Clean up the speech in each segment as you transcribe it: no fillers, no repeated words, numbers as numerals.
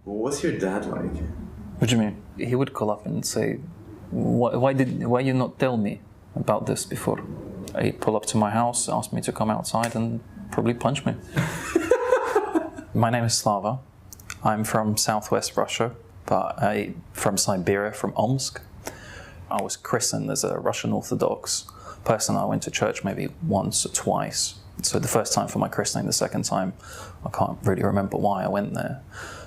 What's your dad like? What do you mean? He would call up and say, why you not tell me about this before? He'd pull up to my house, ask me to come outside and probably punch me. My name is Slava. I'm from southwest Russia, but from Siberia, from Omsk. I was christened as a Russian Orthodox person. I went to church maybe once or twice. So the first time for my christening, the second time, I can't really remember why I went there.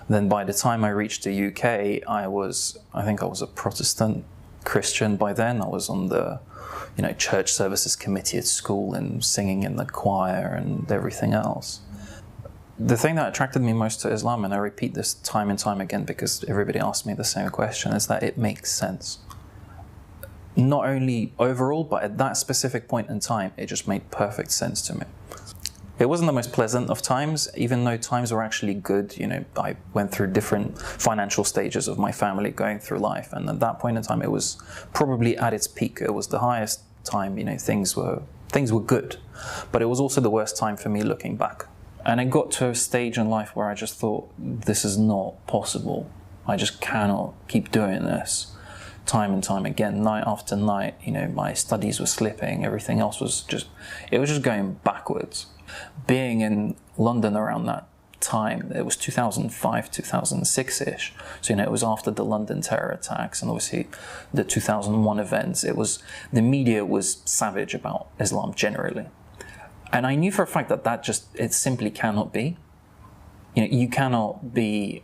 Then by the time I reached the UK, I think I was a Protestant Christian by then. I was on the, church services committee at school and singing in the choir and everything else. The thing that attracted me most to Islam, and I repeat this time and time again because everybody asks me the same question, is that it makes sense. Not only overall, but at that specific point in time, it just made perfect sense to me. It wasn't the most pleasant of times, even though times were actually good. I went through different financial stages of my family going through life, and at that point in time, it was probably at its peak. It was the highest time, things were good, but it was also the worst time for me looking back. And I got to a stage in life where I just thought, this is not possible. I just cannot keep doing this time and time again, night after night. My studies were slipping, everything else was just going backwards. Being in London around that time, it was 2005, 2006-ish. So, it was after the London terror attacks and obviously the 2001 events. The media was savage about Islam generally. And I knew for a fact that it simply cannot be. You cannot be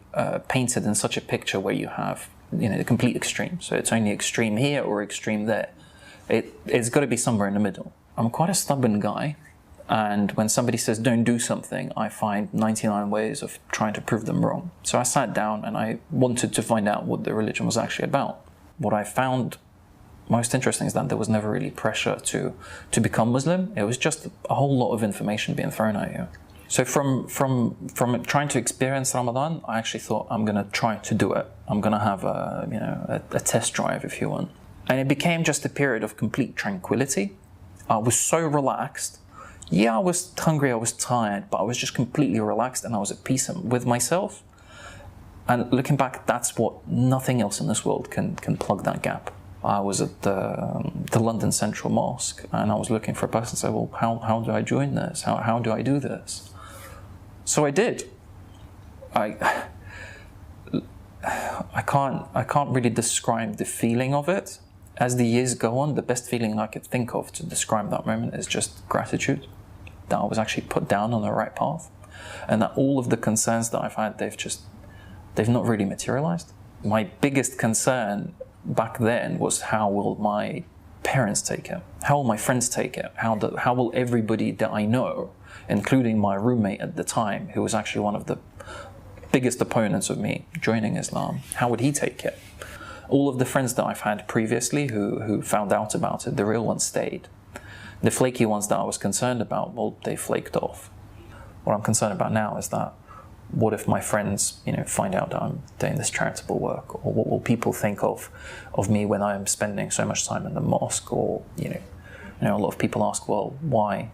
painted in such a picture where you have, the complete extreme. So it's only extreme here or extreme there. It's got to be somewhere in the middle. I'm quite a stubborn guy. And when somebody says don't do something, I find 99 ways of trying to prove them wrong. So I sat down and I wanted to find out what the religion was actually about. What I found most interesting is that there was never really pressure to become Muslim. It was just a whole lot of information being thrown at you. So from trying to experience Ramadan, I actually thought I'm going to try to do it. I'm going to have a test drive, if you want. And it became just a period of complete tranquility. I was so relaxed. Yeah, I was hungry, I was tired, but I was just completely relaxed and I was at peace with myself. And looking back, that's what nothing else in this world can plug that gap. I was at the London Central Mosque and I was looking for a person to say, well, how do I join this? How do I do this? So I did. I can't really describe the feeling of it. As the years go on, the best feeling I could think of to describe that moment is just gratitude that I was actually put down on the right path, and that all of the concerns that I've had, they've not really materialized. My biggest concern back then was, how will my parents take it? How will my friends take it? How will everybody that I know, including my roommate at the time, who was actually one of the biggest opponents of me joining Islam, how would he take it? All of the friends that I've had previously who found out about it, the real ones stayed. The flaky ones that I was concerned about, well, they flaked off. What I'm concerned about now is that, what if my friends, find out that I'm doing this charitable work? Or what will people think of me when I'm spending so much time in the mosque? Or, a lot of people ask, well, why?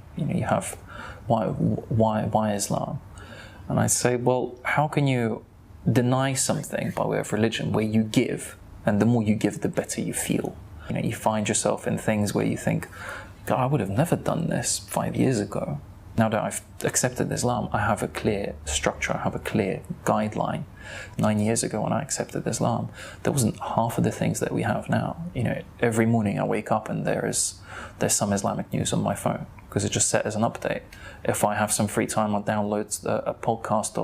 Why Islam? And I say, well, how can you deny something by way of religion where you give? And the more you give, the better you feel. You find yourself in things where you think, God, I would have never done this 5 years ago. Now that I've accepted Islam, I have a clear structure, I have a clear guideline. 9 years ago when I accepted Islam, there wasn't half of the things that we have now. Every morning I wake up and there's some Islamic news on my phone, because it's just set as an update. If I have some free time, I'll download a podcast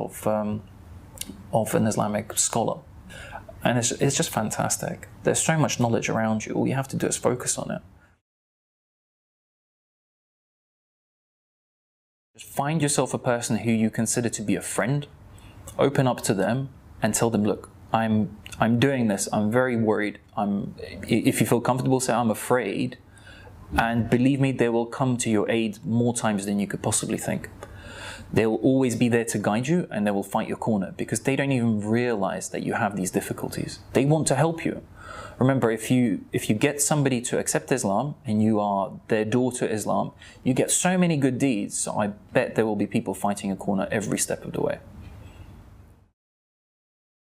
of an Islamic scholar. And it's just fantastic. There's so much knowledge around you. All you have to do is focus on it. Just find yourself a person who you consider to be a friend. Open up to them and tell them, look, I'm doing this. I'm very worried. If you feel comfortable, say I'm afraid. And believe me, they will come to your aid more times than you could possibly think. They will always be there to guide you, and they will fight your corner, because they don't even realize that you have these difficulties. They want to help you. Remember, if you get somebody to accept Islam and you are their door to Islam, you get so many good deeds. So I bet there will be people fighting your corner every step of the way.